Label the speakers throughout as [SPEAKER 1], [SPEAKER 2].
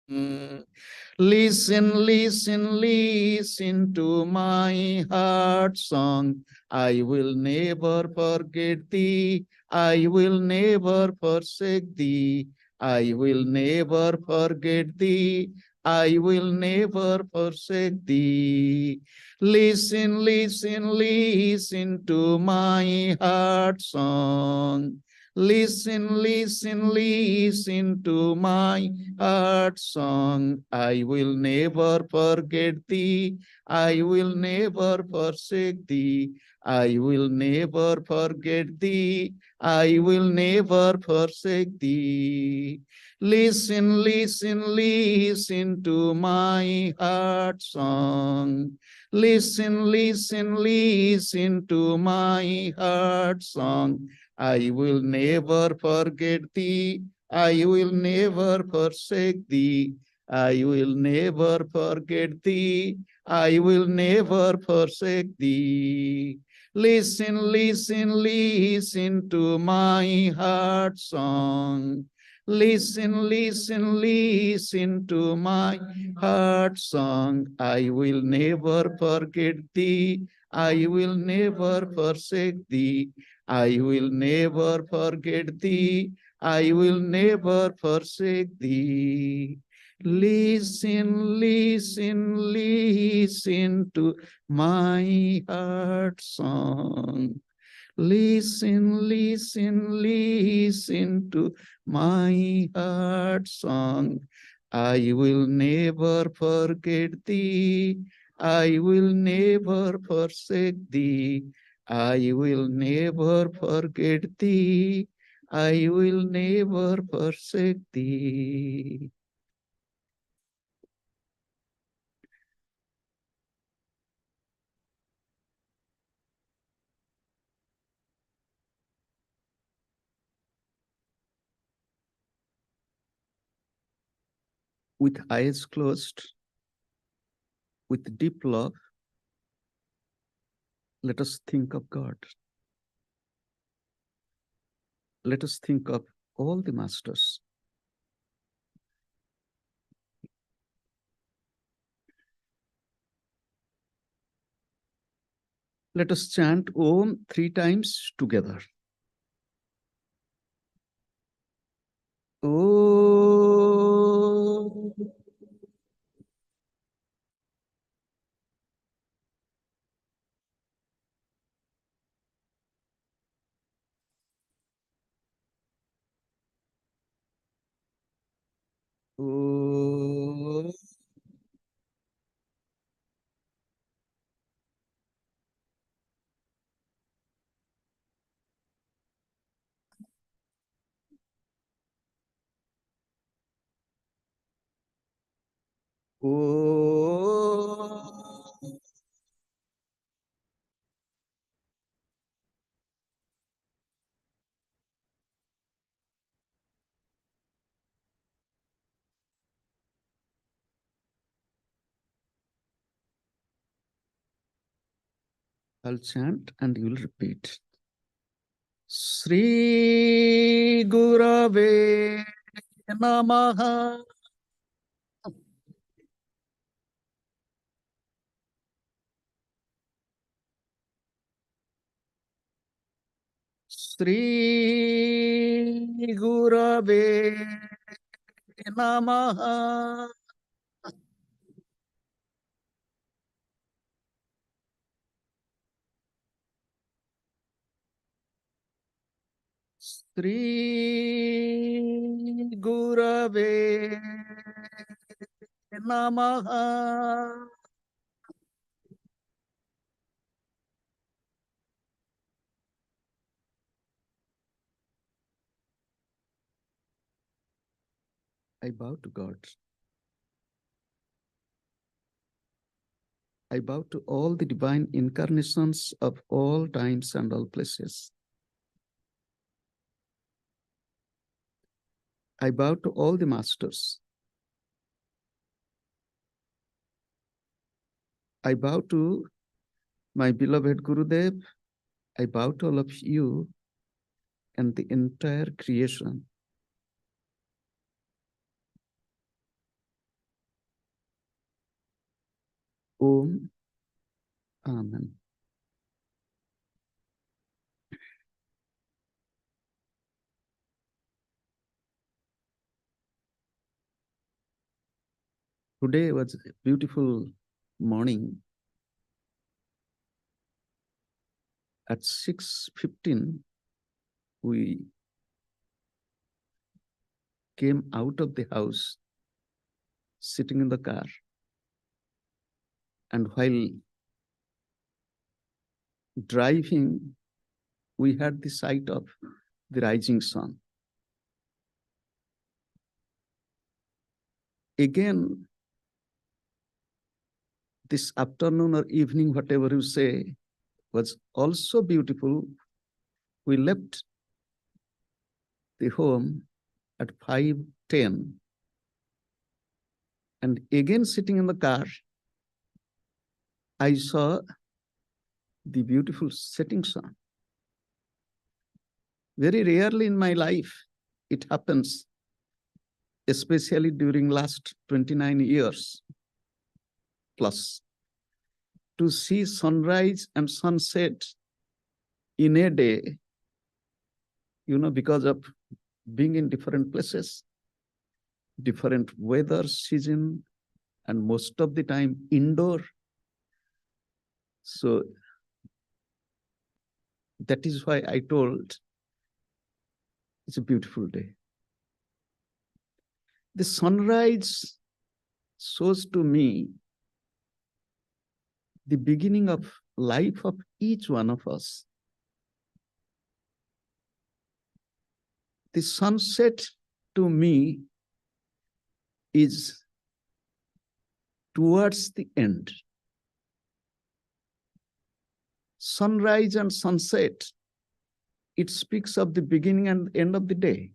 [SPEAKER 1] Listen, listen, listen to my heart song. I will never forget thee. I will never forsake thee. I will never forget thee. I will never forsake thee. Listen, listen, listen to my heart song. Listen, listen, listen to my heart song. I will never forget thee. I will never forsake thee. I will never forget thee. I will never forsake thee. Listen, listen, listen to my heart song. Listen, listen, listen to my heart song. I will never forget thee. I will never forsake thee. I will never forget thee. I will never forsake thee. Listen, listen, listen to my heart song. Listen, listen, listen to my heart song. I will never forget thee. I will never forsake thee. I will never forget thee. I will never forsake thee. Listen, listen, listen to my heart song. Listen, listen, listen to my heart song. I will never forget thee. I will never forsake thee. I will never forget thee. I will never forsake thee. With eyes closed, with deep love, let us think of God. Let us think of all the masters. Let us chant Om 3 times together. Om. Om. Om. I'll chant and you will repeat. Sri Gurave Namaha. Sri Gurave Namaha. Sri Gurave Namaha. I bow to God. I bow to all the divine incarnations of all times and all places. I bow to all the masters. I bow to my beloved Gurudev. I bow to all of you and the entire creation. Om. Amen. Today was a beautiful morning. At 6:15, we came out of the house, sitting in the car. And while driving, we had the sight of the rising sun. Again, this afternoon or evening, whatever you say, was also beautiful. We left the home at 5:10. And again, sitting in the car, I saw the beautiful setting sun. Very rarely in my life it happens, especially during last 29 years plus, to see sunrise and sunset in a day, because of being in different places, different weather, season, and most of the time indoor. So that is why I told it's a beautiful day. The sunrise shows to me the beginning of life of each one of us. The sunset to me is towards the end. Sunrise and sunset, it speaks of the beginning and end of the day.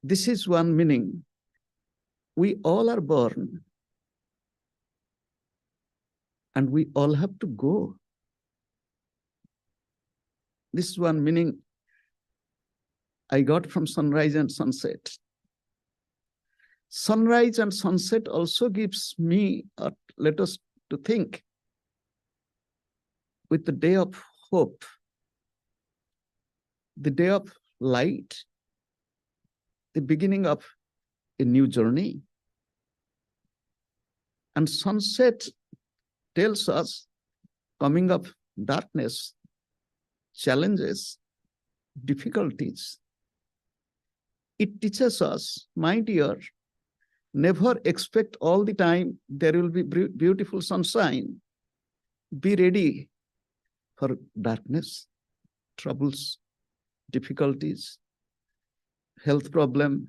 [SPEAKER 1] This is one meaning. We all are born and we all have to go. This is one meaning I got from sunrise and sunset. Sunrise and sunset also gives me, let us to think, with the day of hope, the day of light, the beginning of a new journey. And sunset tells us coming of darkness, challenges, difficulties. It teaches us, my dear, never expect all the time there will be beautiful sunshine. Be ready for darkness, troubles, difficulties, health problem,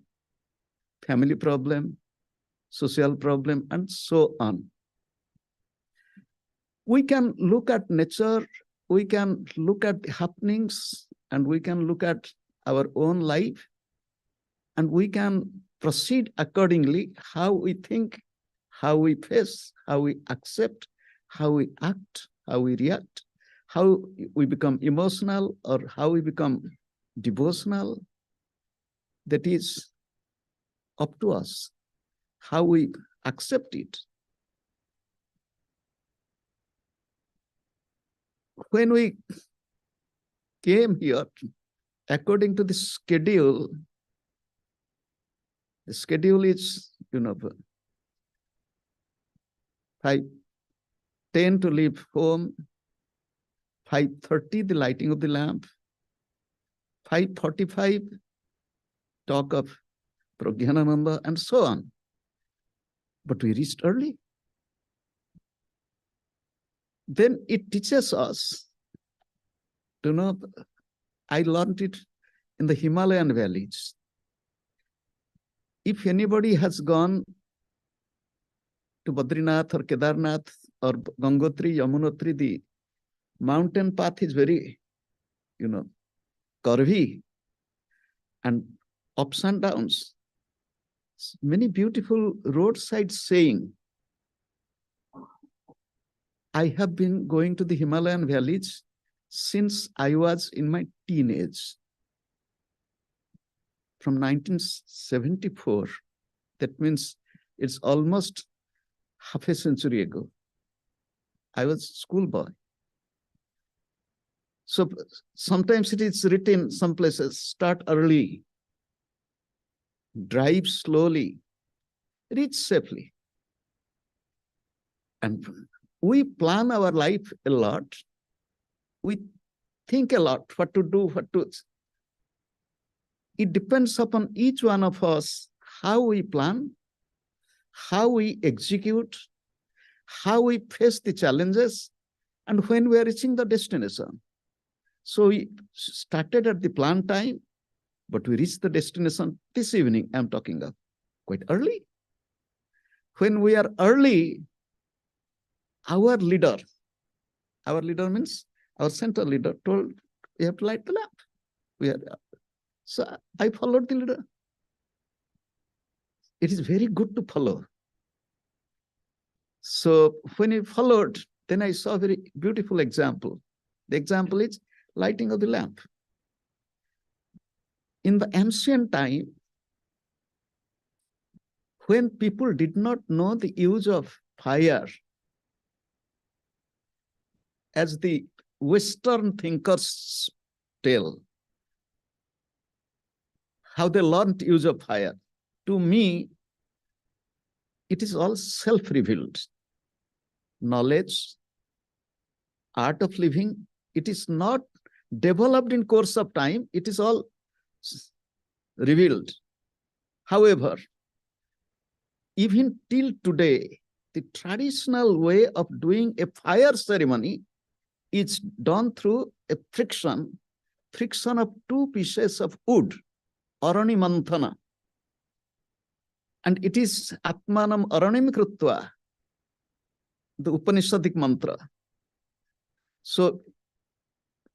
[SPEAKER 1] family problem, social problem, and so on. We can look at nature, we can look at the happenings, and we can look at our own life, and we can proceed accordingly, how we think, how we face, how we accept, how we act, how we react, how we become emotional or how we become devotional. That is up to us, how we accept it. When we came here, according to the schedule is, 5:10 to leave home, 5:30 the lighting of the lamp, 5:45 talk of Pragyanananda, and so on. But we reached early. Then it teaches us to know, I learned it in the Himalayan valleys. If anybody has gone to Badrinath or Kedarnath or Gangotri, Yamunotri, the mountain path is very, curvy and ups and downs. Many beautiful roadside saying. I have been going to the Himalayan valleys since I was in my teenage. From 1974, that means It's almost half a century ago. I was a schoolboy. So sometimes it is written some places, start early, drive slowly, reach safely. And we plan our life a lot. We think a lot what to do, what to. It depends upon each one of us how we plan, how we execute, how we face the challenges, and when we are reaching the destination. So we started at the plan time, but we reached the destination this evening, I'm talking of, quite early. When we are early, our leader means our center leader told, we have to light the lamp. So I followed the leader. It is very good to follow. So when I followed, then I saw a very beautiful example. The example is lighting of the lamp. In the ancient time, when people did not know the use of fire, as the Western thinkers tell, how they learned use of fire, to me, it is all self-revealed. Knowledge, art of living, it is not developed in course of time, it is all revealed. However, even till today, the traditional way of doing a fire ceremony is done through a friction of two pieces of wood, arani manthana. And it is Atmanam Aranim Krutva, the Upanishadic mantra. So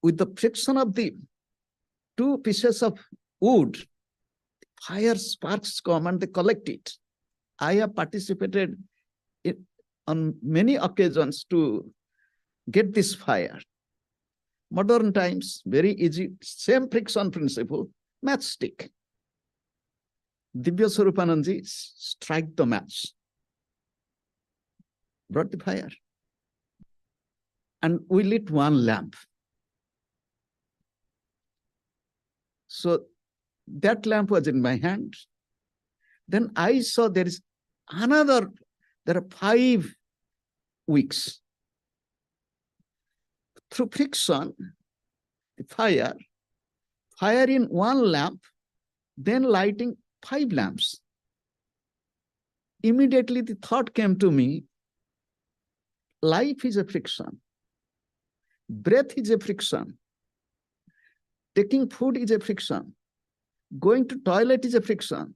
[SPEAKER 1] with the friction of the two pieces of wood, fire sparks come and they collect it. I have participated on many occasions to get this fire. Modern times, very easy, same friction principle, matchstick. Divya Swarupananji strike the match, brought the fire. And we lit one lamp. So that lamp was in my hand. Then I saw there are 5 wicks. Through friction, the fire in one lamp, then lighting 5 lamps. Immediately the thought came to me, life is a friction. Breath is a friction. Taking food is a friction. Going to toilet is a friction.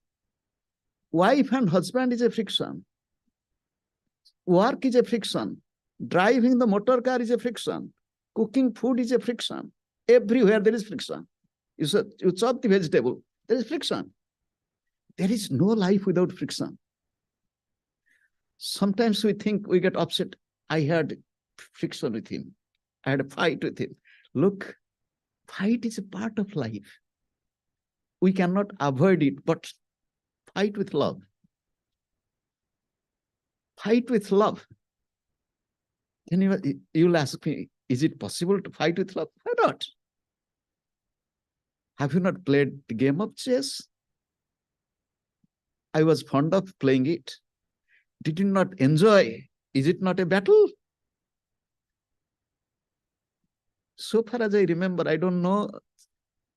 [SPEAKER 1] Wife and husband is a friction. Work is a friction. Driving the motor car is a friction. Cooking food is a friction. Everywhere there is friction. You chop the vegetable, there is friction. There is no life without friction. Sometimes we think we get upset. I had friction with him. I had a fight with him. Look, fight is a part of life. We cannot avoid it, but fight with love. Fight with love. Then you'll ask me, is it possible to fight with love? Why not? Have you not played the game of chess? I was fond of playing it. Did you not enjoy? Is it not a battle? So far as I remember, I don't know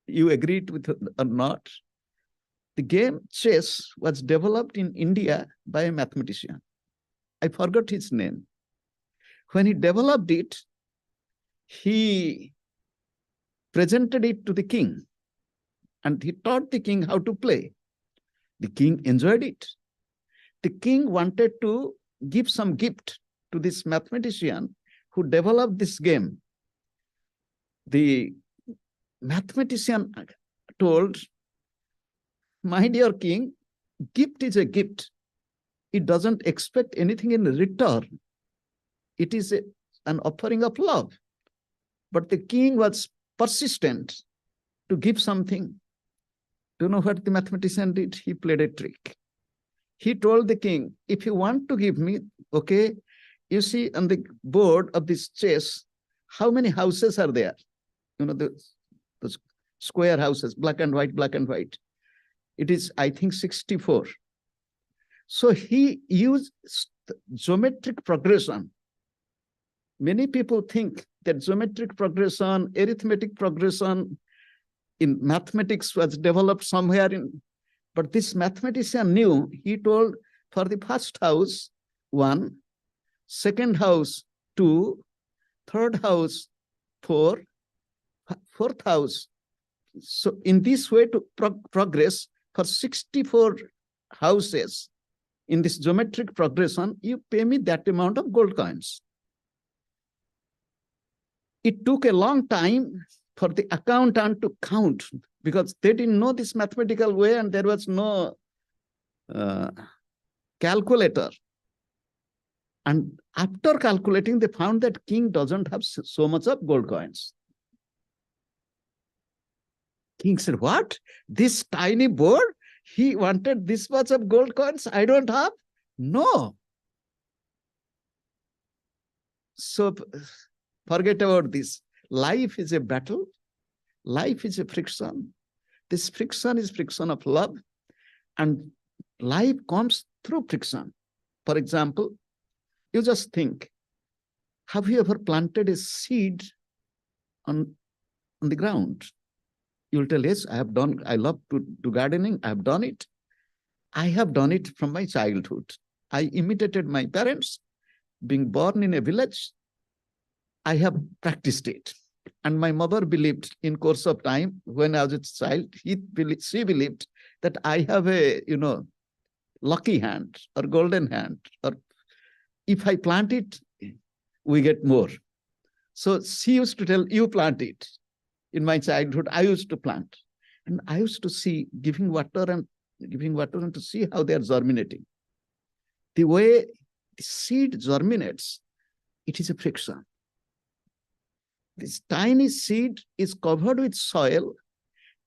[SPEAKER 1] you agreed with it or not. The game chess was developed in India by a mathematician. I forgot his name. When he developed it, he presented it to the king and he taught the king how to play. The king enjoyed it. The king wanted to give some gift to this mathematician who developed this game. The mathematician told, my dear king, gift is a gift. It doesn't expect anything in return. It is an offering of love. But the king was persistent to give something. Do you know what the mathematician did? He played a trick. He told the king, if you want to give me, okay, you see on the board of this chess, how many houses are there? You know, the square houses, black and white, black and white. It is, I think, 64. So he used geometric progression. Many people think that geometric progression, arithmetic progression in mathematics was developed somewhere in, but this mathematician knew, he told for the first house, 1, second house, 2, third house, 4, fourth house. So in this way to progress for 64 houses in this geometric progression, you pay me that amount of gold coins. It took a long time for the accountant to count because they didn't know this mathematical way and there was no calculator. And after calculating, they found that king doesn't have so much of gold coins. King said, what? This tiny board? He wanted this much of gold coins? I don't have? No. So forget about this. Life is a battle. Life is a friction. This friction is friction of love. And life comes through friction. For example, you just think, have you ever planted a seed on the ground? You'll tell, yes, I have done. I love to do gardening. I have done it. I have done it from my childhood. I imitated my parents. Being born in a village, I have practiced it. And my mother believed in course of time, when I was a child, she believed that I have a, lucky hand or golden hand, or if I plant it, we get more. So she used to tell, you plant it. In my childhood, I used to plant. And I used to see giving water and to see how they are germinating. The way the seed germinates, it is a friction. This tiny seed is covered with soil,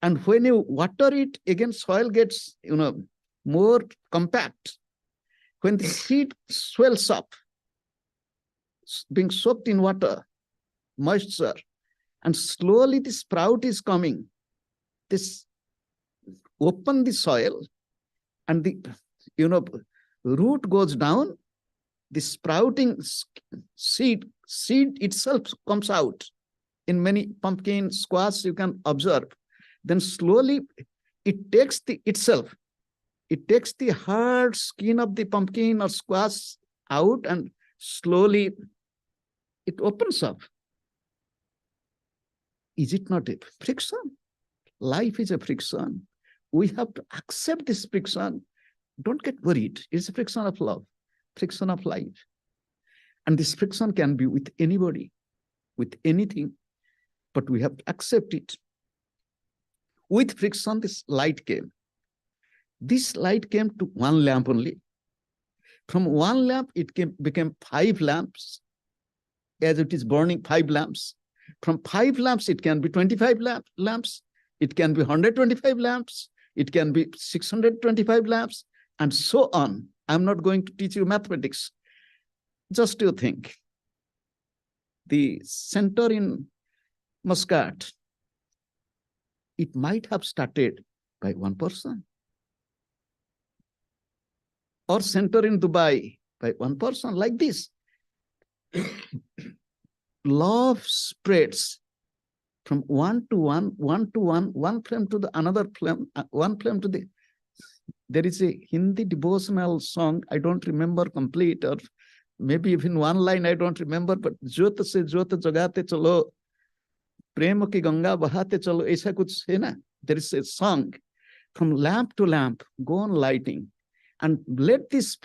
[SPEAKER 1] and when you water it, again soil gets more compact. When the seed swells up, being soaked in water, moisture, and slowly the sprout is coming, this open the soil, and the root goes down, the sprouting seed itself comes out. In many pumpkin, squash, you can observe. Then slowly it takes it takes the hard skin of the pumpkin or squash out, and slowly it opens up. Is it not a friction? Life is a friction. We have to accept this friction. Don't get worried. It's a friction of love, friction of life. And this friction can be with anybody, with anything, but we have to accept it. With friction, this light came. This light came to one lamp only. From one lamp, it became 5 lamps, as it is burning 5 lamps. From 5 lamps, it can be 25 lamps. It can be 125 lamps. It can be 625 lamps, and so on. I'm not going to teach you mathematics. Just to think. The center in Muscat, it might have started by one person. Or center in Dubai by one person, like this. Love spreads from one to one, one flame to the another flame, one flame to the... There is a Hindi devotional song, I don't remember complete, or maybe even one line I don't remember, but Jyot se Jyot jagate chalo, prem ki ganga bahate chalo, aisa kuch hai na? There is a song, from lamp to lamp, go on lighting, and let this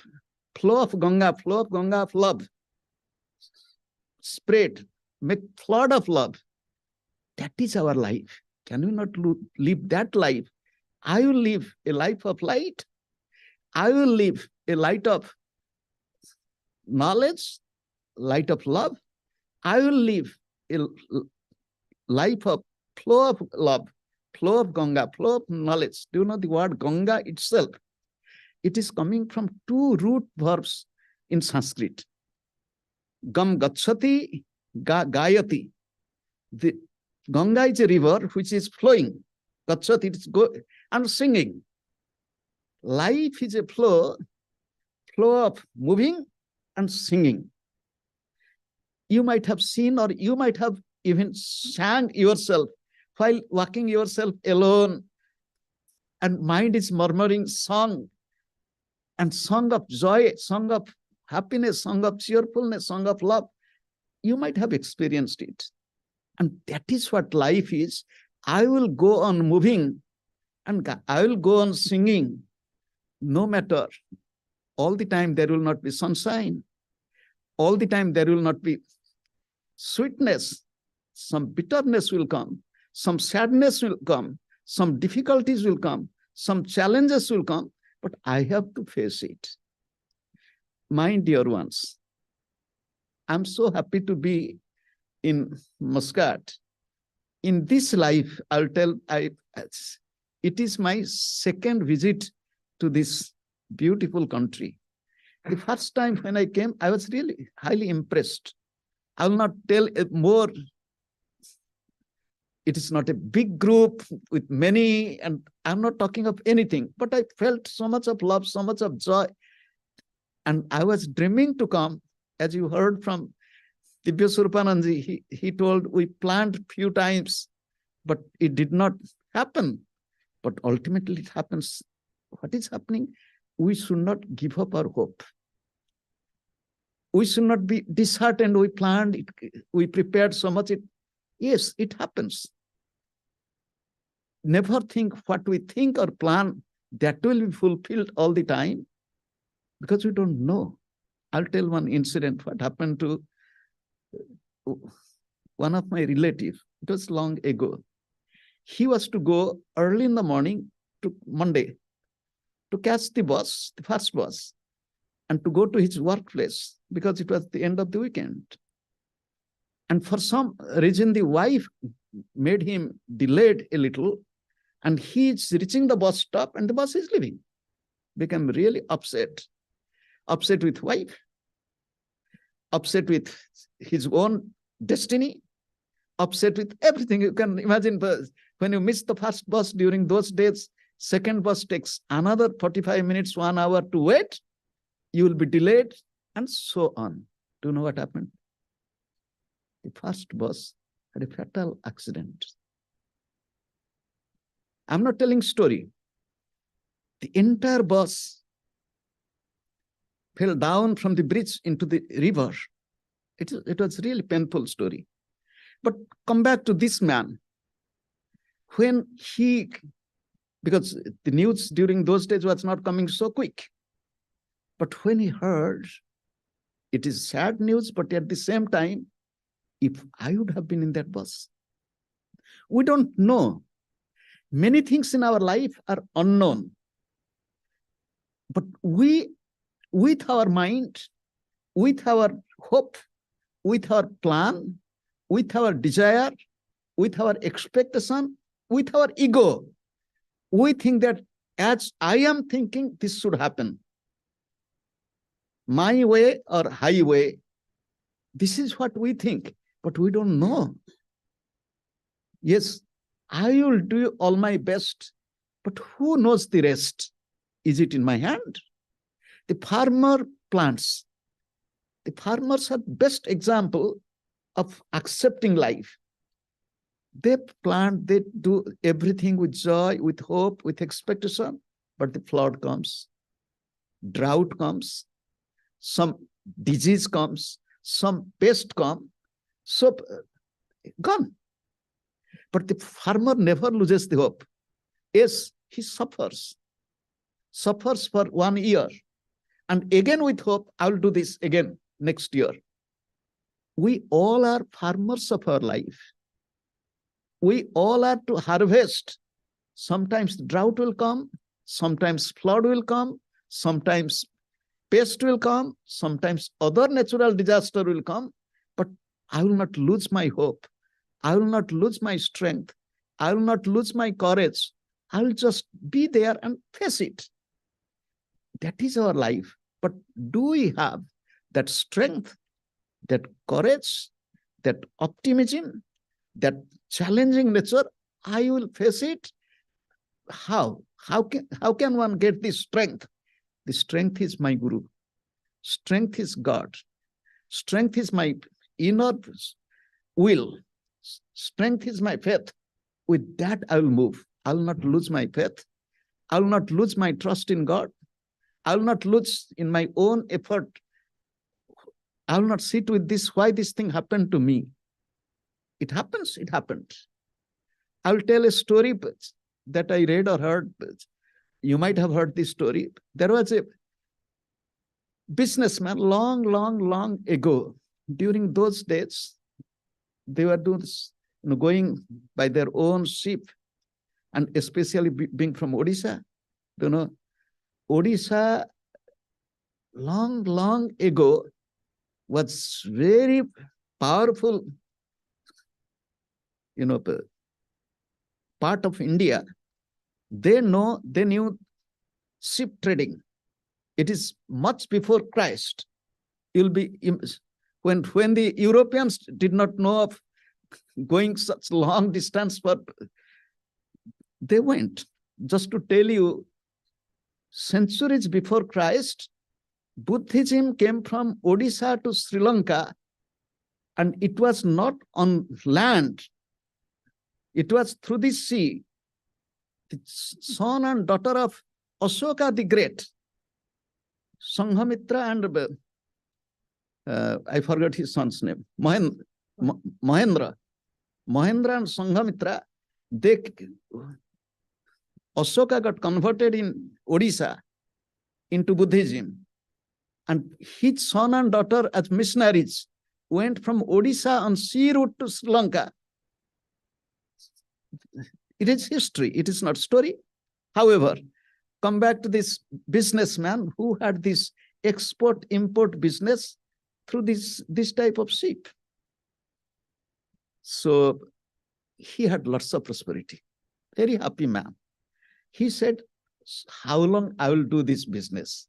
[SPEAKER 1] flow of Ganga, of love, spread, make flood of love. That is our life. Can we not live that life? I will live a life of light. I will live a light of knowledge, light of love. I will live a life of flow of love, flow of Ganga, flow of knowledge. Do you know the word Ganga itself? It is coming from two root verbs in Sanskrit. Gam gachati, gayati. The Ganga is a river which is flowing. Gachati, it is going and singing. Life is a flow of moving and singing. You might have seen, or you might have even sang yourself while walking yourself alone, and mind is murmuring song, and song of joy, song of happiness, song of cheerfulness, song of love. You might have experienced it. And that is what life is. I will go on moving and I will go on singing, no matter. All the time there will not be sunshine. All the time there will not be sweetness. Some bitterness will come. Some sadness will come. Some difficulties will come. Some challenges will come. But I have to face it. My dear ones, I'm so happy to be in Muscat. In this life, I'll tell, it is my second visit to this beautiful country. The first time when I came, I was really highly impressed. I will not tell more. It is not a big group with many, and I'm not talking of anything, but I felt so much of love, so much of joy. And I was dreaming to come, as you heard from Divya Surpananji, he told we planned few times, but it did not happen. But ultimately it happens. What is happening? We should not give up our hope. We should not be disheartened. We planned it, we prepared so much. Yes, it happens. Never think what we think or plan that will be fulfilled all the time, because we don't know. I'll tell one incident what happened to one of my relatives. It was long ago. He was to go early in the morning to Monday to catch the bus, the first bus, and to go to his workplace because it was the end of the weekend. And for some reason, the wife made him delayed a little, and he's reaching the bus stop and the bus is leaving. Became really upset. Upset with wife, upset with his own destiny, upset with everything. You can imagine when you miss the first bus during those days, second bus takes another 45 minutes, 1 hour to wait. You will be delayed and so on. Do you know what happened? The first bus had a fatal accident. I'm not telling story. The entire bus fell down from the bridge into the river. It was really painful story. But come back to this man. When because the news during those days was not coming so quick. But when he heard, it is sad news, but at the same time, if I would have been in that bus, we don't know. Many things in our life are unknown. But we, with our mind, with our hope, with our plan, with our desire, with our expectation, with our ego, we think that as I am thinking, this should happen. My way or highway, this is what we think, but we don't know. Yes, I will do all my best, but who knows the rest? Is it in my hand? The farmer plants. The farmers are best example of accepting life. They plant, they do everything with joy, with hope, with expectation, but the flood comes, drought comes, some disease comes, some pest comes, so gone. But the farmer never loses the hope. Yes, he suffers for 1 year. And again with hope, I'll do this again next year. We all are farmers of our life. We all are to harvest. Sometimes drought will come, sometimes flood will come, sometimes pest will come, sometimes other natural disaster will come, but I will not lose my hope. I will not lose my strength. I will not lose my courage. I will just be there and face it. That is our life. But do we have that strength, that courage, that optimism, that challenging nature? I will face it. How? How can one get this strength? The strength is my Guru. Strength is God. Strength is my inner will. Strength is my faith. With that, I will move. I will not lose my faith. I will not lose my trust in God. I will not lose in my own effort. I will not sit with this, why this thing happened to me. It happens, it happened. I will tell a story that I read or heard. You might have heard this story. There was a businessman long ago. During those days, they were doing this, going by their own ship, and especially being from Odisha. Odisha long ago was very powerful, part of India. They knew ship trading. It is much before Christ. You'll be when the Europeans did not know of going such long distance, but they went. Just to tell you, centuries before Christ, Buddhism came from Odisha to Sri Lanka, and it was not on land. It was through the sea. The son and daughter of Ashoka the Great, Sanghamitra and I forgot his son's name, Mahendra. Mahendra and Sanghamitra, Ashoka got converted in Odisha into Buddhism. And his son and daughter as missionaries went from Odisha on sea route to Sri Lanka. It is history, it is not story. However, come back to this businessman who had this export-import business through this type of ship. So he had lots of prosperity, very happy man. He said, how long I will do this business?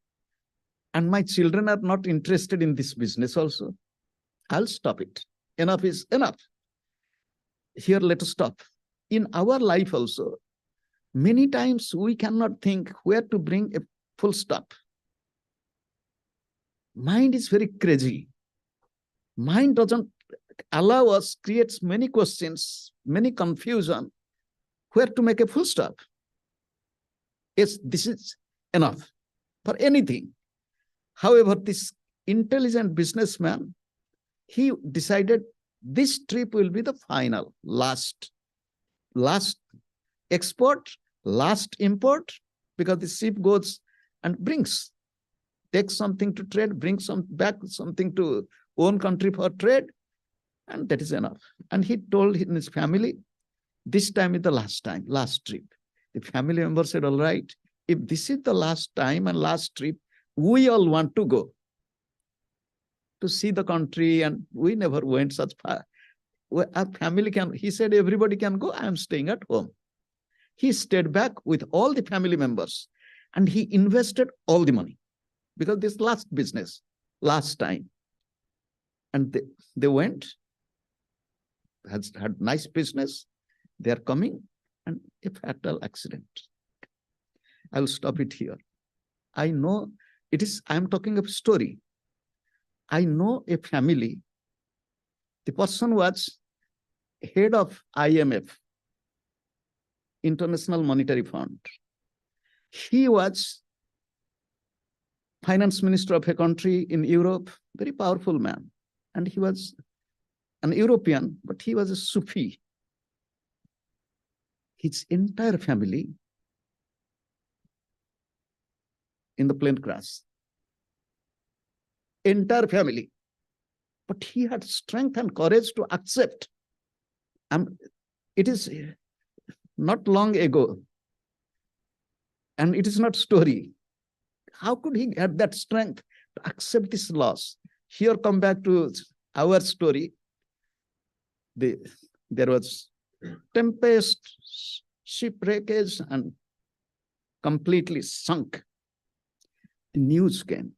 [SPEAKER 1] And my children are not interested in this business also. I'll stop it. Enough is enough. Here, let us stop. In our life also, many times we cannot think where to bring a full stop. Mind is very crazy. Mind doesn't allow us, creates many questions, many confusion, where to make a full stop. Yes, this is enough for anything. However, this intelligent businessman, he decided this trip will be the final, last export, last import, because the ship goes and takes something to trade, brings something to own country for trade, and that is enough. And he told his family, this time is the last time, last trip. The family member said, all right, if this is the last time and last trip, we all want to go to see the country, and we never went such far. Our family he said, everybody can go, I am staying at home. He stayed back with all the family members, and he invested all the money because this last business, last time. And they went, had nice business. They are coming, and a fatal accident. I'll stop it here. I know I'm talking of story. I know a family. The person was head of IMF, International Monetary Fund. He was finance minister of a country in Europe, very powerful man. And he was an European, but he was a Sufi. His entire family in the plane crash. Entire family. But he had strength and courage to accept. And it is not long ago. And it is not story. How could he have that strength to accept this loss? Here, come back to our story. There was tempest, shipwreckage, and completely sunk. The news came.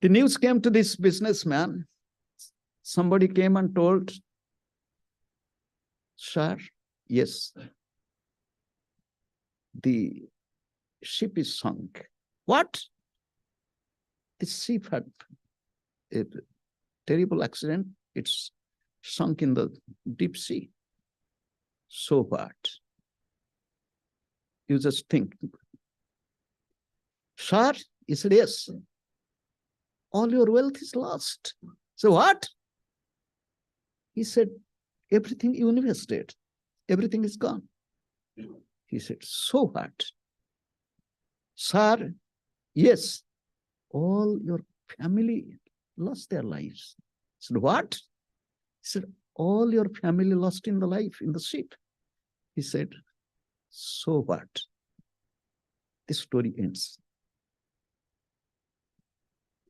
[SPEAKER 1] The news came to this businessman. Somebody came and told, sir, yes, the ship is sunk. What? The ship had a terrible accident. It's sunk in the deep sea. So what? You just think. Sir, he said, yes. All your wealth is lost. So what? He said, everything you invested, everything is gone. He said, so what? Sir, yes, all your family lost their lives. He said, what? He said, all your family lost in the life, in the ship. He said, so what? The story ends.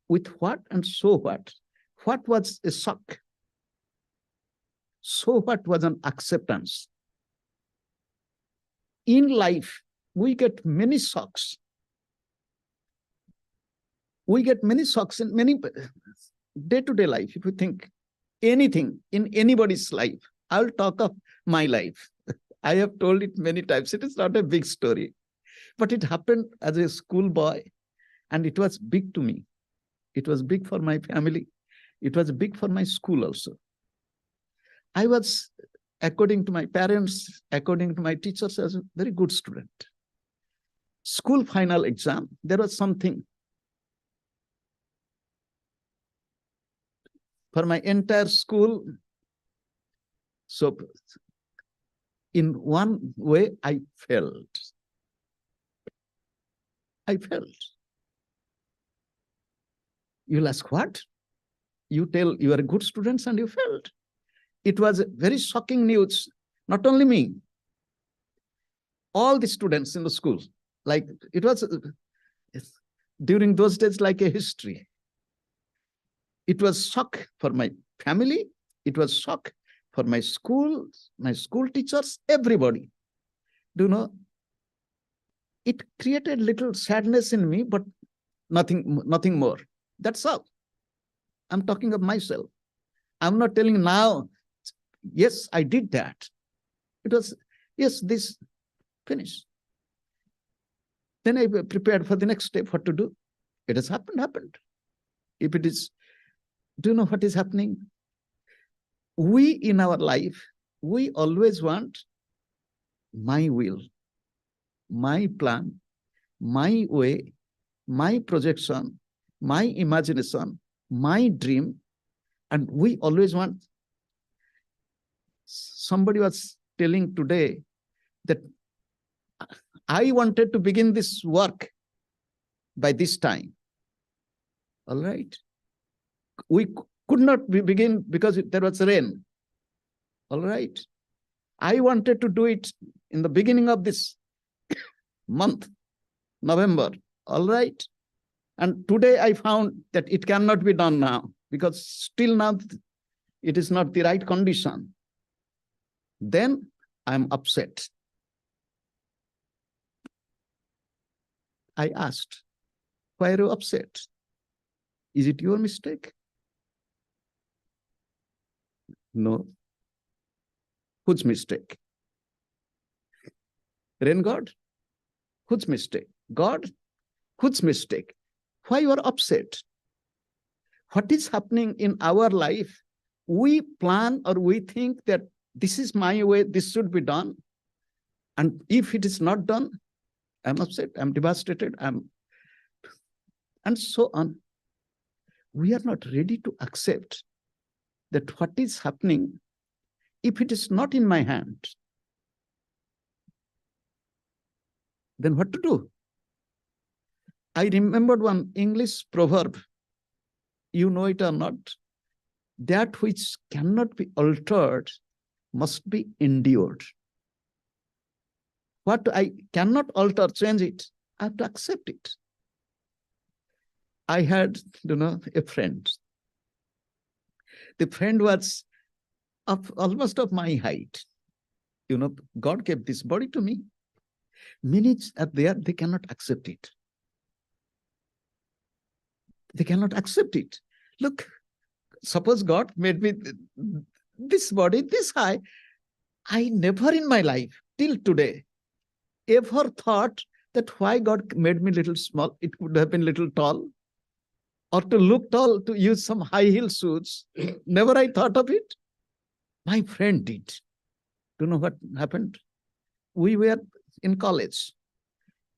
[SPEAKER 1] With what and so what? What was a shock? So what was an acceptance? In life, we get many shocks. We get many shocks in many day-to-day life. If you think anything in anybody's life, I'll talk of my life. I have told it many times. It is not a big story, but it happened as a schoolboy, and it was big to me. It was big for my family. It was big for my school also. I was, according to my parents, according to my teachers, as a very good student. School final exam, there was something. For my entire school, so in one way, I failed. I failed. You'll ask, what? You tell you are good students and you failed. It was very shocking news. Not only me, all the students in the school. Like it was during those days like a history. It was shock for my family. It was shock for my school teachers, everybody. Do you know? It created little sadness in me, but nothing more. That's all. I'm talking of myself. I'm not telling now, yes, I did that. It was, yes, this finished. Then I prepared for the next step, what to do. It has happened. If it is, do you know what is happening? We in our life, we always want my will, my plan, my way, my projection, my imagination, my dream, and we always want. Somebody was telling today that I wanted to begin this work by this time. All right. We could not begin because there was rain. All right. I wanted to do it in the beginning of this month, November. All right. And today I found that it cannot be done now because still now it is not the right condition. Then I'm upset. I asked, why are you upset? Is it your mistake? No. Whose mistake? Rain God? Whose mistake? God? Whose mistake? Why you are upset? What is happening in our life? We plan or we think that this is my way, this should be done. And if it is not done, I'm upset, I'm devastated, and so on. We are not ready to accept that what is happening, if it is not in my hand, then what to do? I remembered one English proverb, you know it or not, that which cannot be altered must be endured. What I cannot alter, change it, I have to accept it. I had, a friend. The friend was almost of my height. God gave this body to me. Many are there, they cannot accept it. They cannot accept it. Look, suppose God made me this body, this high. I never in my life, till today, ever thought that why God made me little small, it would have been little tall. Or to look tall, to use some high heel shoes. Never I thought of it. My friend did. Do you know what happened? We were in college.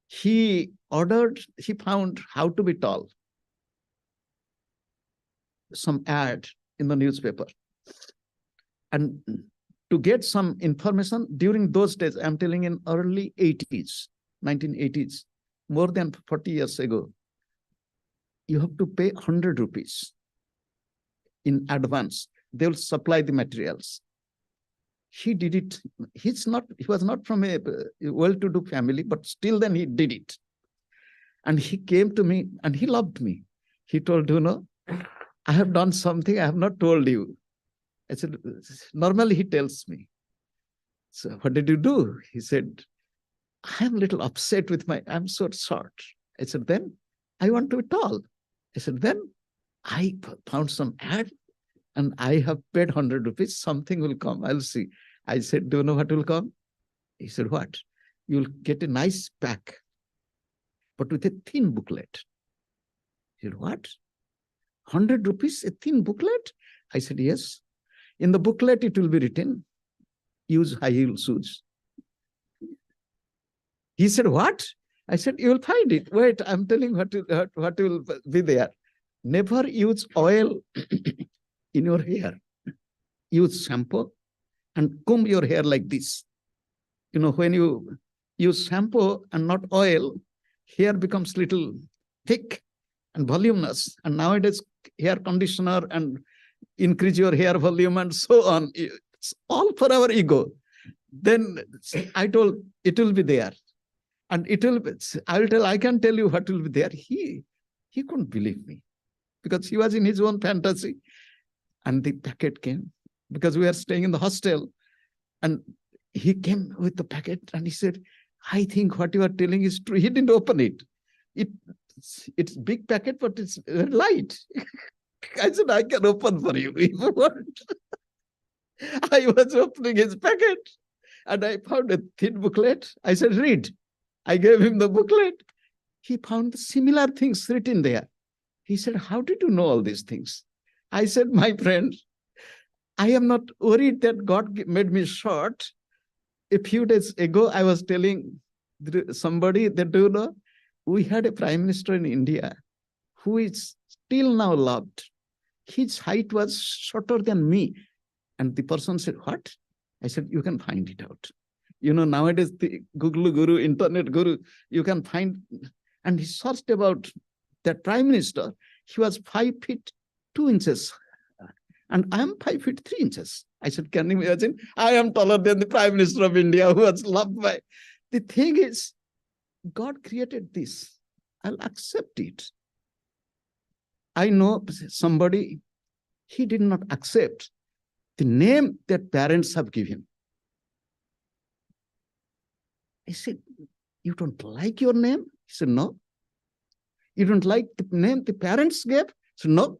[SPEAKER 1] He found how to be tall. Some ad in the newspaper. And to get some information during those days, I'm telling in early 80s, 1980s, more than 40 years ago, you have to pay 100 rupees in advance. They will supply the materials. He did it. He was not from a well-to-do family, but still then he did it. And he came to me and he loved me. He told, I have done something I have not told you. I said, normally he tells me. So what did you do? He said, I'm a little upset with I'm so short. I said, then I want to be tall. I said, then I found some ad and I have paid 100 rupees. Something will come. I'll see. I said, do you know what will come? He said, what? You'll get a nice pack, but with a thin booklet. He said, what? 100 rupees, a thin booklet? I said, yes. In the booklet, it will be written, use high heel shoes. He said, what? I said, you will find it. Wait, I'm telling what will be there. Never use oil in your hair. Use shampoo and comb your hair like this. When you use shampoo and not oil, hair becomes little thick and voluminous. And nowadays, hair conditioner and increase your hair volume and so on. It's all for our ego. Then I told, it will be there. And I can tell you what will be there. He couldn't believe me because he was in his own fantasy. And the packet came because we were staying in the hostel. And he came with the packet and he said, I think what you are telling is true. He didn't open it. It's big packet, but it's light. I said, I can open for you if you want. I was opening his packet and I found a thin booklet. I said, read. I gave him the booklet. He found similar things written there. He said, how did you know all these things? I said, my friend, I am not worried that God made me short. A few days ago, I was telling somebody that, we had a prime minister in India who is still now loved. His height was shorter than me. And the person said, what? I said, you can find it out. Nowadays, the Google Guru, Internet Guru, you can find. And he searched about that prime minister. He was 5 feet 2 inches. And I am 5 feet 3 inches. I said, can you imagine? I am taller than the prime minister of India who was loved by. The thing is, God created this. I'll accept it. I know somebody, he did not accept the name that parents have given. I said, you don't like your name? He said, no. You don't like the name the parents gave? I said, no.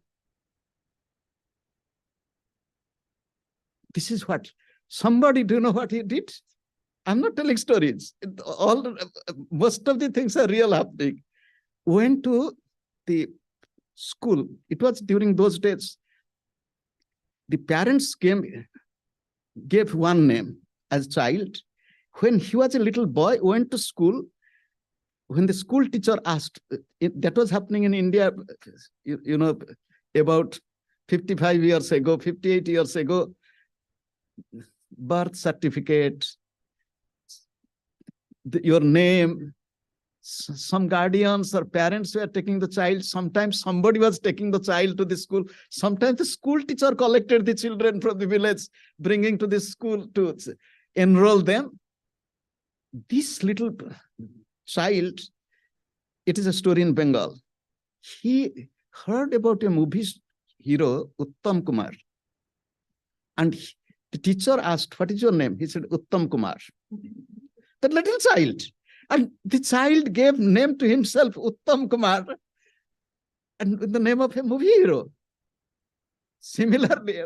[SPEAKER 1] This is what somebody, do you know what he did? I'm not telling stories. Most of the things are real happening. Went to the school. It was during those days. The parents gave one name as child. When he was a little boy, went to school. When the school teacher asked, that was happening in India, about 55 years ago, 58 years ago, birth certificate, your name, some guardians or parents were taking the child. Sometimes somebody was taking the child to the school. Sometimes the school teacher collected the children from the village, bringing to the school to enroll them. This little child, it is a story in Bengal. He heard about a movie hero, Uttam Kumar. And the teacher asked, what is your name? He said, Uttam Kumar. The little child. And the child gave name to himself, Uttam Kumar. and in the name of a movie hero. Similarly,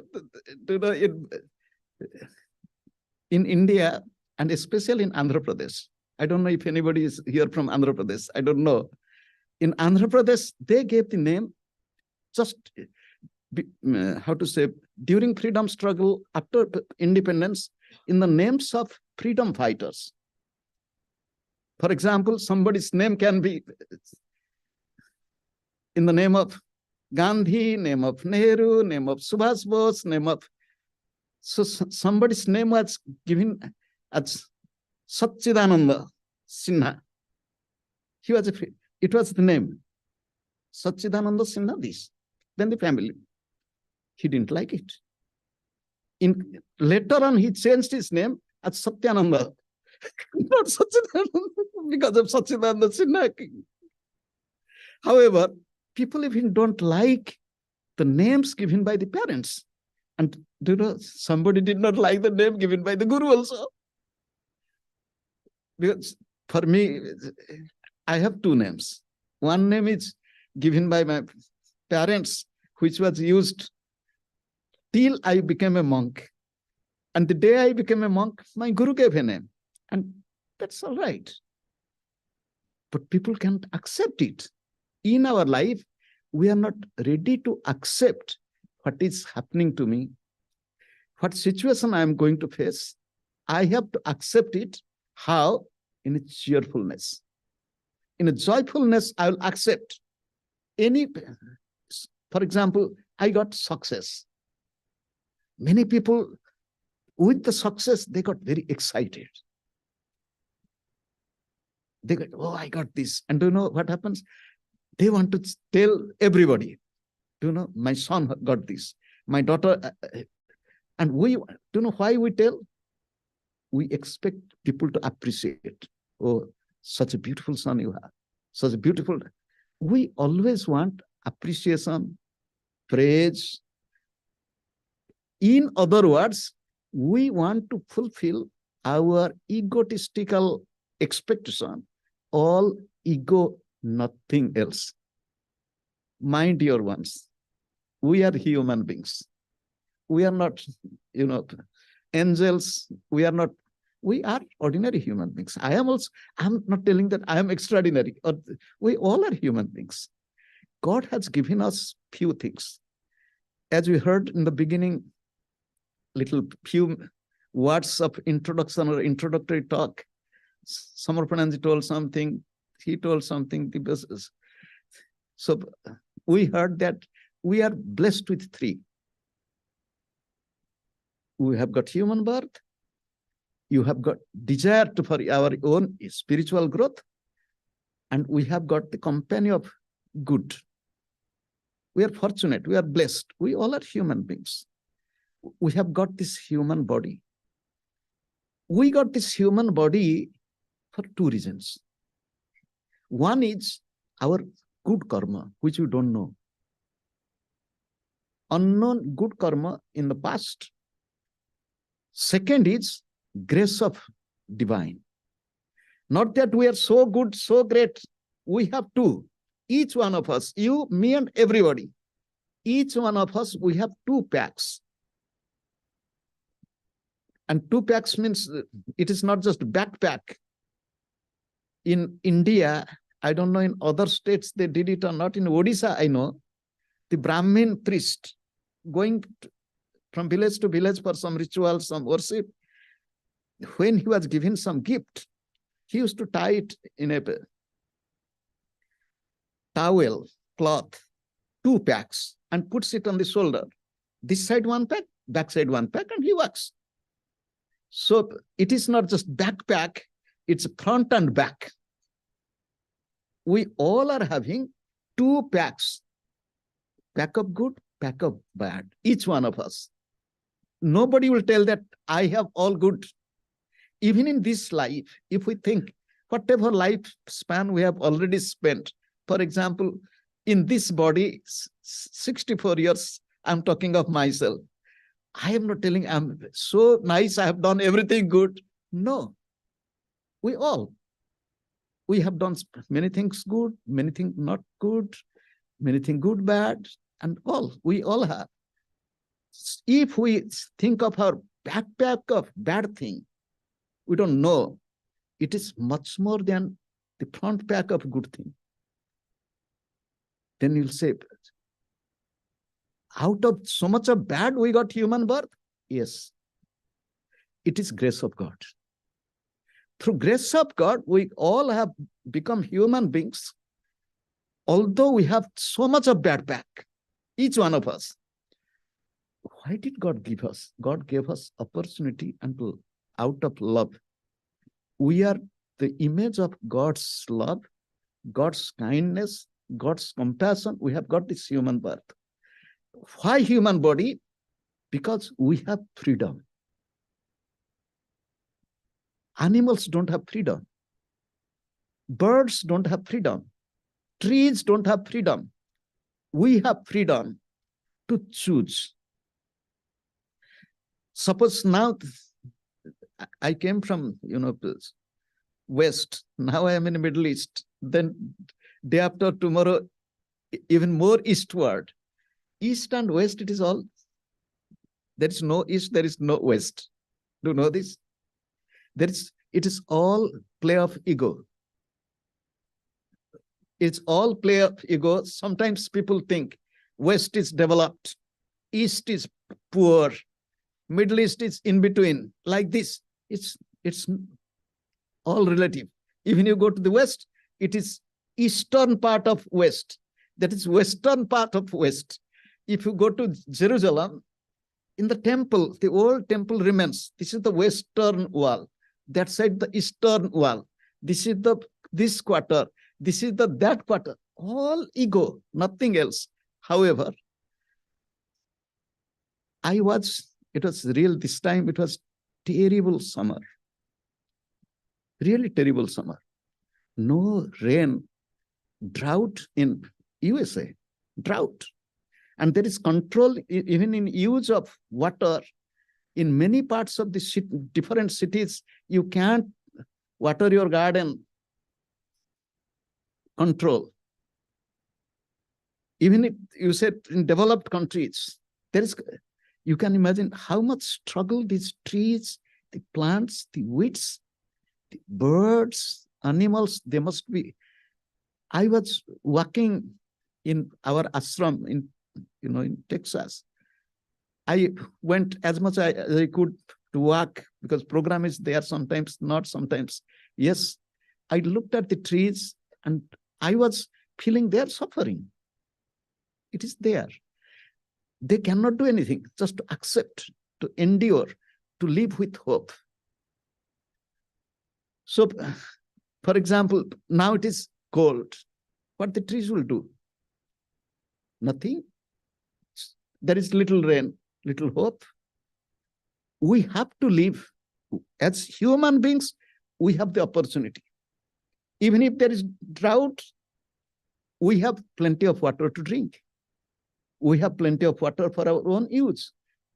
[SPEAKER 1] in India, and especially in Andhra Pradesh, I don't know if anybody is here from Andhra Pradesh. I don't know. In Andhra Pradesh, they gave the name just, how to say, during freedom struggle after independence, in the names of freedom fighters. For example, somebody's name can be in the name of Gandhi, name of Nehru, name of Subhash Bose, name of... So somebody's name was given as Satchidananda Sinha. It was the name. Satchidananda Sinha, this. Then the family. He didn't like it. Later on, he changed his name as Satyananda. Not Satchidananda, because of Satchidananda Sinha. However, people even don't like the names given by the parents. And somebody did not like the name given by the guru also. Because for me, I have two names. One name is given by my parents, which was used till I became a monk. And the day I became a monk, my guru gave a name. And that's all right. But people can't accept it. In our life, we are not ready to accept what is happening to me, what situation I am going to face. I have to accept it. How? In a cheerfulness. In a joyfulness, I will accept any. For example, I got success. Many people, with the success, they got very excited. They got, oh, I got this. And do you know what happens? They want to tell everybody, do you know, my son got this, my daughter. And we, do you know why we tell? We expect people to appreciate. Oh, such a beautiful son you have. Such a beautiful. We always want appreciation, praise. In other words, we want to fulfill our egotistical expectation. All ego, nothing else. Mind your ones. We are human beings. We are not, angels. We are ordinary human beings. I'm not telling that I am extraordinary. We all are human beings. God has given us few things. As we heard in the beginning, few words of introduction or introductory talk. Samarpananji told something, he told something. So we heard that we are blessed with three. We have got human birth. You have got desire for our own spiritual growth. And we have got the company of good. We are fortunate. We are blessed. We all are human beings. We have got this human body. We got this human body for two reasons. One is our good karma, which we don't know. Unknown good karma in the past. Second is grace of divine. Not that we are so good, so great. We have two. Each one of us, you, me, and everybody. Each one of us, we have two packs. And two packs means it is not just backpack. In India, I don't know in other states they did it or not. In Odisha, I know, the Brahmin priest going from village to village for some ritual, some worship. When he was given some gift, he used to tie it in a towel, cloth, two packs, and puts it on the shoulder. This side one pack, back side one pack, and he walks. So it is not just backpack, it's front and back. We all are having two packs. Pack of good, pack of bad. Each one of us. Nobody will tell that I have all good. Even in this life, if we think whatever lifespan we have already spent, for example, in this body, 64 years, I'm talking of myself. I am not telling I'm so nice, I have done everything good. No. We have done many things good, many things not good. Many things, good, bad, and all. We all have. If we think of our backpack of bad thing, we don't know. It is much more than the front pack of good thing. Then you'll say, out of so much of bad, we got human birth? Yes. It is grace of God. Through grace of God, we all have become human beings. Although we have so much of bad back, each one of us. Why did God give us? God gave us opportunity and out of love. We are the image of God's love, God's kindness, God's compassion. We have got this human birth. Why human body? Because we have freedom. Animals don't have freedom. Birds don't have freedom. Trees don't have freedom. We have freedom to choose. Suppose now I came from, West. Now I am in the Middle East. Then day after tomorrow, even more eastward. East and West, it is all. There is no East, there is no West. Do you know this? It is all play of ego. It's all play of ego. Sometimes people think West is developed, East is poor, Middle East is in between. Like this, it's all relative. Even you go to the West, it is eastern part of West. That is western part of West. If you go to Jerusalem, in the temple, the old temple remains. This is the western wall. That side, the eastern wall. This is this quarter. This is that quarter. All ego, nothing else. However, it was real this time. It was terrible summer. Really terrible summer. No rain, drought in USA, drought. And there is control even in use of water. In many parts of the different cities, you can't water your garden. Control. Even if you said in developed countries, you can imagine how much struggle these trees, the plants, the weeds, the birds, animals, they must be. I was walking in our ashram in Texas. I went as much as I could to walk because program is there sometimes, not sometimes. Yes, I looked at the trees and I was feeling their suffering. It is there. They cannot do anything, just to accept, to endure, to live with hope. So, for example, now it is cold. What the trees will do? Nothing. There is little rain, little hope. We have to live. As human beings, we have the opportunity. Even if there is drought, we have plenty of water to drink. We have plenty of water for our own use.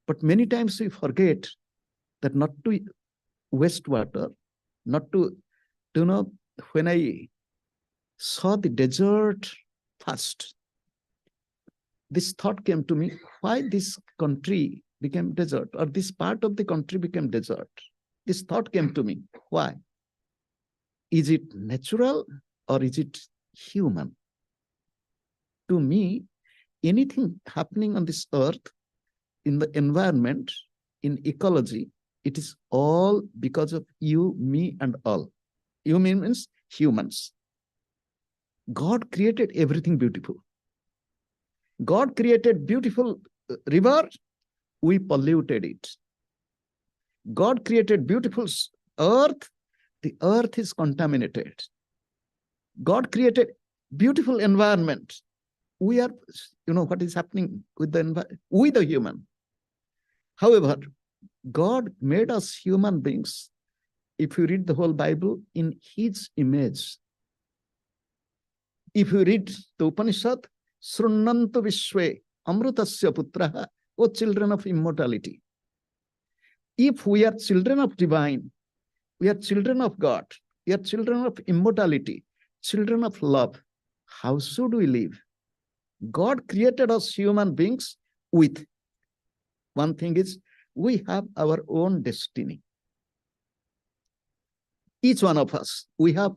[SPEAKER 1] But many times we forget that not to waste water, not to, when I saw the desert first, this thought came to me, why this country became desert, or this part of the country became desert? This thought came to me. Why? Is it natural or is it human? To me, anything happening on this earth, in the environment, in ecology, it is all because of you, me, and all. You means humans. God created everything beautiful. God created beautiful river, we polluted it. God created beautiful earth, the earth is contaminated. God created beautiful environment. We are, what is happening with the environment, with the human. However, God made us human beings, if you read the whole Bible, in his image. If you read the Upanishad, Srunnantu Vishwe Amrutasya Putraha, O children of immortality. If we are children of divine, we are children of God, we are children of immortality, children of love, how should we live? God created us human beings with. One thing is, we have our own destiny. Each one of us, we have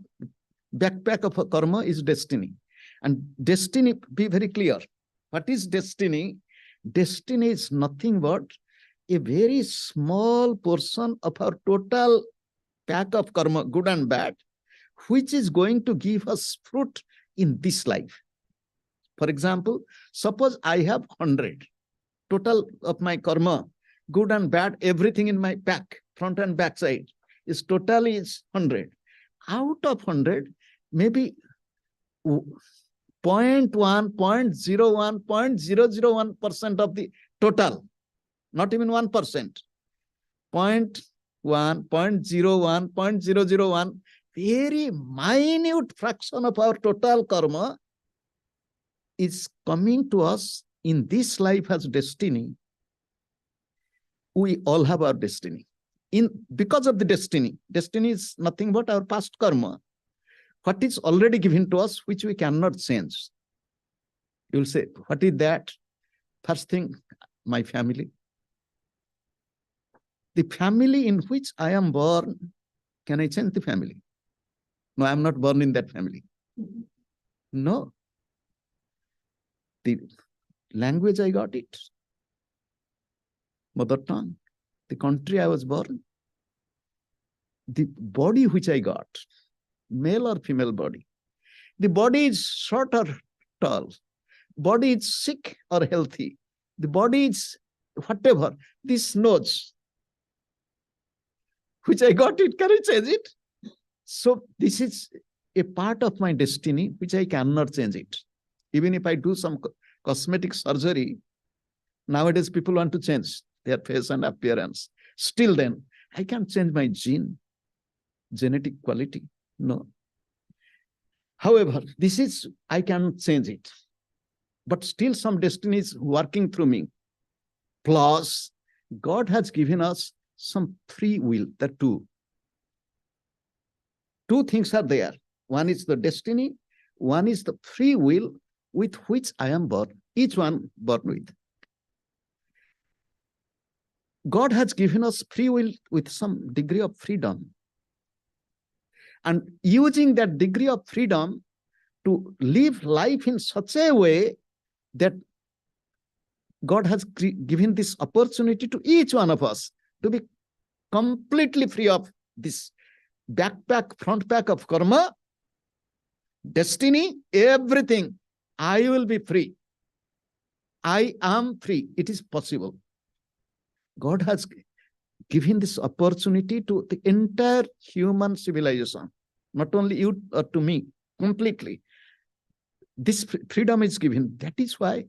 [SPEAKER 1] backpack of a karma is destiny. And destiny, be very clear. What is destiny? Destiny is nothing but a very small portion of our total pack of karma, good and bad, which is going to give us fruit in this life. For example, suppose I have 100. Total of my karma, good and bad, everything in my pack, front and back side, is totally is 100. Out of 100, maybe 0.1, 0.01, 0.001% of the total, not even 1%, 0.1, 0.01, 0.001, very minute fraction of our total karma is coming to us in this life as destiny. We all have our destiny. Because of the destiny is nothing but our past karma. What is already given to us, which we cannot change. You'll say, what is that? First thing, my family. The family in which I am born, can I change the family? No, I'm not born in that family. No. The language, I got it. Mother tongue. The country I was born. The body which I got, male or female body. The body is short or tall. Body is sick or healthy. The body is whatever. This nose, which I got it, can I change it? So this is a part of my destiny, which I cannot change it. Even if I do some cosmetic surgery, nowadays people want to change their face and appearance. Still then, I can't change my genetic quality. No. However, this is, I can change it. But still some destiny is working through me. Plus, God has given us some free will, the two. Two things are there. One is the destiny, one is the free will with which I am born, each one born with. God has given us free will with some degree of freedom. And using that degree of freedom to live life in such a way that God has given this opportunity to each one of us to be completely free of this backpack, front pack of karma, destiny, everything. I will be free. I am free. It is possible. God has given this opportunity to the entire human civilization, not only you or to me, completely. This freedom is given. That is why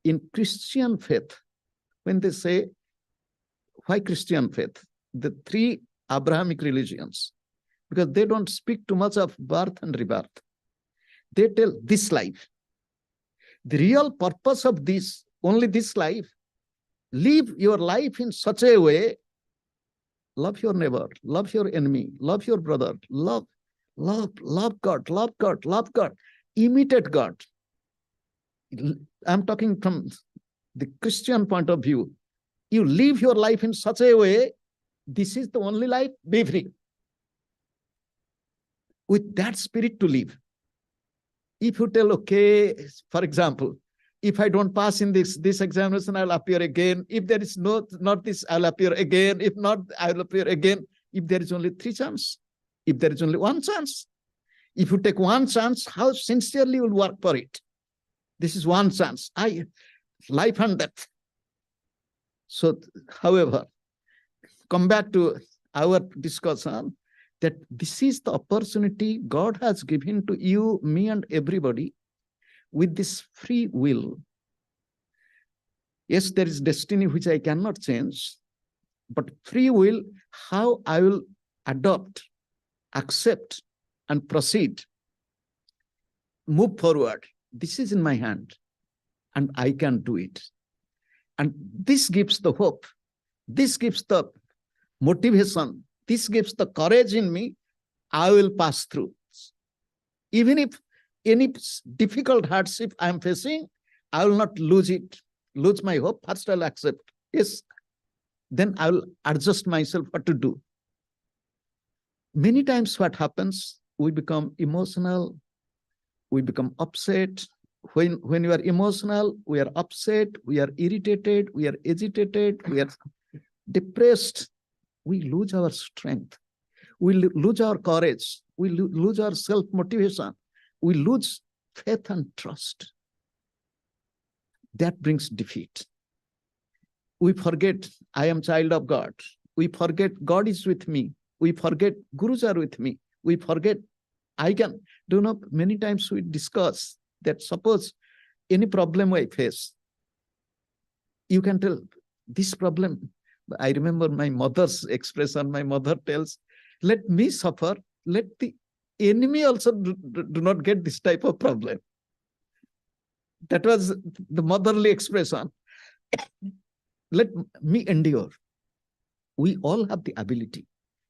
[SPEAKER 1] in Christian faith, when they say, why Christian faith? The three Abrahamic religions, because they don't speak too much of birth and rebirth. They tell this life. The real purpose of this, only this life, live your life in such a way, love your neighbor, love your enemy, love your brother, love God, love God, love God, imitate God. I'm talking from the Christian point of view. You live your life in such a way, this is the only life, be free. With that spirit to live. If you tell, okay, for example, if I don't pass in this examination, I'll appear again. If there is not this, I'll appear again. If not, I'll appear again. If there is only 3 chances, if there is only 1 chance, if you take 1 chance, how sincerely you will work for it? This is 1 chance. Life and death. So, however, come back to our discussion that this is the opportunity God has given to you, me, and everybody with this free will. Yes, there is destiny which I cannot change, but free will, how I will adopt, accept, and proceed, move forward. This is in my hand, and I can do it. And this gives the hope. This gives the motivation. This gives the courage in me. I will pass through. Even if any difficult hardship I am facing, I will not lose my hope. First, I'll accept. Yes. Then I will adjust myself what to do. Many times what happens, we become emotional, we become upset. When we are emotional, we are upset, we are irritated, we are agitated, we are depressed. We lose our strength. We lose our courage. We lose our self-motivation. We lose faith and trust. That brings defeat. We forget I am child of God. We forget God is with me. We forget gurus are with me. We forget I can. Do you know, many times we discuss that suppose any problem I face, you can tell this problem. I remember my mother's expression. My mother tells, let me suffer. Let the enemy also do not get this type of problem. That was the motherly expression. Let me endure. We all have the ability.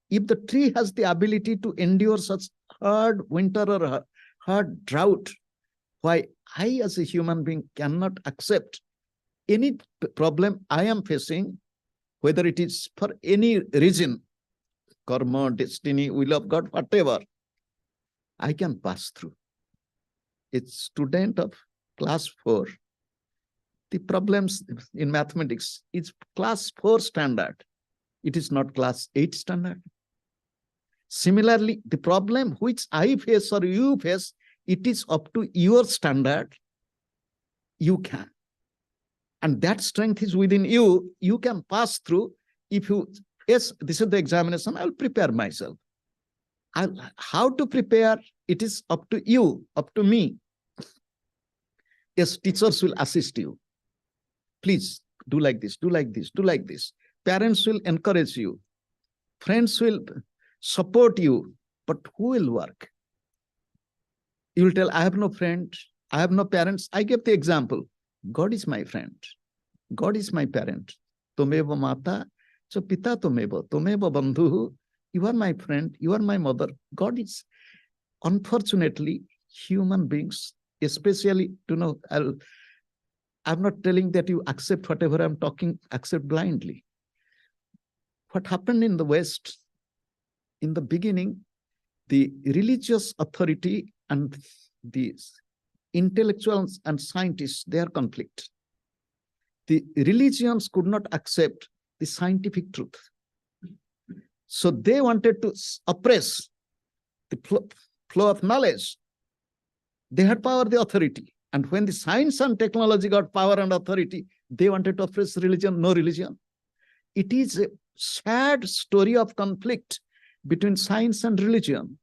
[SPEAKER 1] If the tree has the ability to endure such hard winter or hard drought, why I as a human being cannot accept any problem I am facing, whether it is for any reason, karma, destiny, will of God, whatever, I can pass through. A student of class 4, the problems in mathematics is class 4 standard. It is not class 8 standard. Similarly, the problem which I face or you face, it is up to your standard. You can. And that strength is within you. You can pass through. If you, yes, this is the examination, I'll prepare myself. How to prepare, it is up to you, up to me. Yes, teachers will assist you. Please do like this, do like this, do like this. Parents will encourage you. Friends will support you. But who will work? You will tell, I have no friend, I have no parents. I give the example. God is my friend. God is my parent. Tumeva mata, so pita tumeva, tumeva bandhu. You are my friend, you are my mother. God is, unfortunately, human beings, especially, I'm not telling that you accept whatever I'm talking, accept blindly. What happened in the West, in the beginning, the religious authority and the intellectuals and scientists, their conflict. The religions could not accept the scientific truth. So they wanted to suppress the flow of knowledge. They had power, the authority. And when the science and technology got power and authority, they wanted to oppress religion, no religion. It is a sad story of conflict between science and religion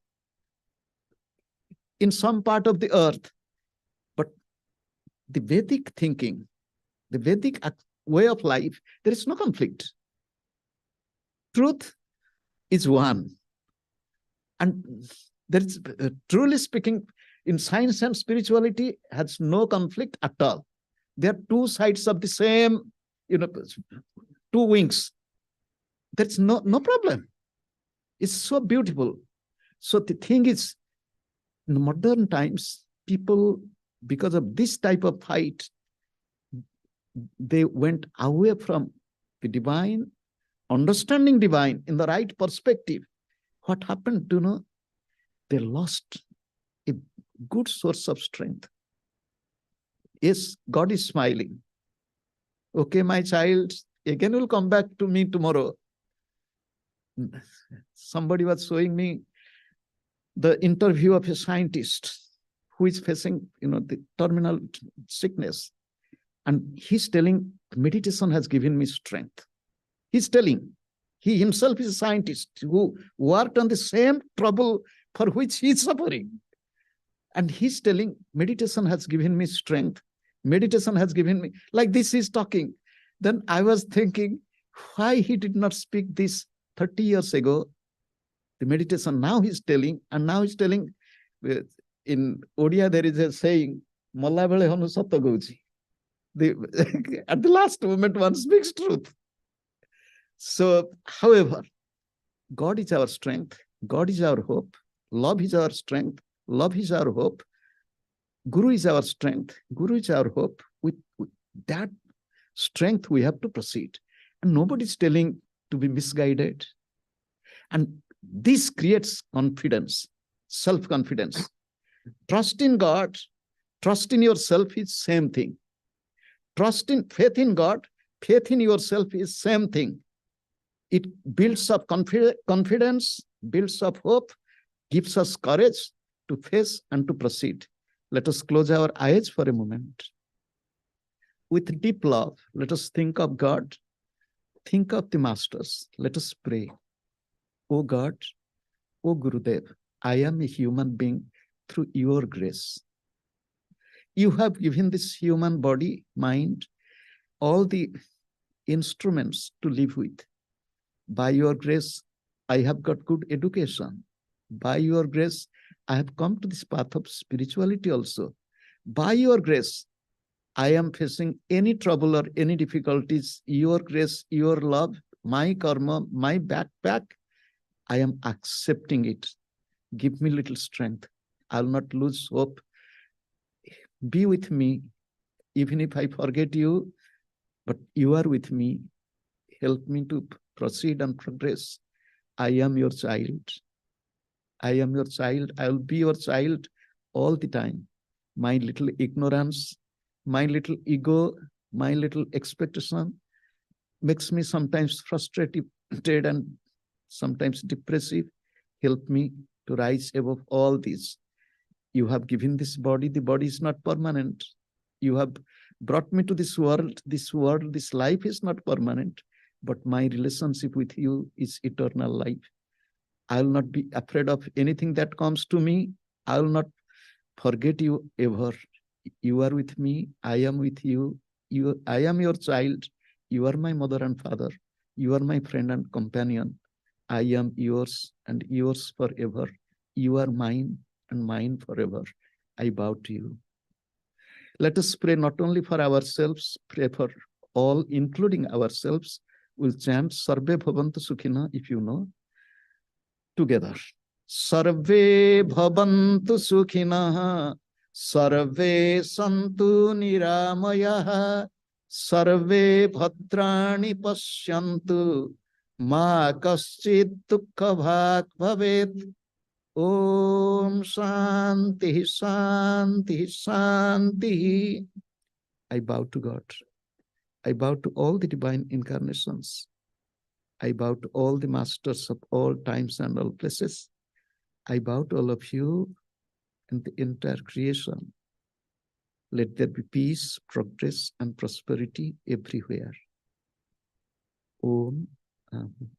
[SPEAKER 1] in some part of the earth. But the Vedic thinking, the Vedic way of life, there is no conflict. Truth is one. And there is, truly speaking, in science and spirituality has no conflict at all. They are two sides of the same, two wings. That's no problem. It's so beautiful. So the thing is, in modern times, people, because of this type of fight, they went away from the divine, understanding divine in the right perspective. What happened, they lost a good source of strength. Yes, God is smiling. Okay, my child, again will come back to me tomorrow. Somebody was showing me the interview of a scientist who is facing, the terminal sickness. And he's telling, meditation has given me strength. He's telling, he himself is a scientist who worked on the same trouble for which he's suffering. And he's telling, meditation has given me strength. Meditation has given me, like this he's talking. Then I was thinking, why he did not speak this 30 years ago? The meditation now he's telling, and now he's telling, in Odia there is a saying, Malla bele hanu satta gauchi. At the last moment one speaks truth. So, however, God is our strength, God is our hope, love is our strength, love is our hope, Guru is our strength, Guru is our hope, with that strength, we have to proceed. And nobody's telling to be misguided. And this creates confidence, self-confidence. Trust in God, trust in yourself is same thing. Faith in God, faith in yourself is same thing. It builds up confidence, builds up hope, gives us courage to face and to proceed. Let us close our eyes for a moment. With deep love, let us think of God, think of the masters. Let us pray. O God, O Gurudev, I am a human being through your grace. You have given this human body, mind, all the instruments to live with. By your grace, I have got good education. By your grace, I have come to this path of spirituality also. By your grace, I am facing any trouble or any difficulties. Your grace, your love, my karma, my backpack, I am accepting it. Give me little strength. I'll not lose hope. Be with me, even if I forget you, but you are with me. Help me to proceed and progress. I am your child. I am your child. I will be your child all the time. My little ignorance, my little ego, my little expectation makes me sometimes frustrated and sometimes depressive. Help me to rise above all this. You have given this body. The body is not permanent. You have brought me to this world. This life is not permanent, but my relationship with you is eternal life. I will not be afraid of anything that comes to me. I will not forget you ever. You are with me. I am with you. I am your child. You are my mother and father. You are my friend and companion. I am yours and yours forever. You are mine and mine forever. I bow to you. Let us pray not only for ourselves, pray for all, including ourselves. We'll chant Sarve Bhavantu Sukhina, if you know, together. Sarve Bhavantu Sukhina, Sarve Santu Niramaya, Sarve Bhadrani Pashyantu, Ma Kaschid Dukkha Bhag Bhavet. Om Shanti Shanti Shanti. I bow to God. I bow to all the divine incarnations. I bow to all the masters of all times and all places. I bow to all of you and the entire creation. Let there be peace, progress, and prosperity everywhere. Om. Amen.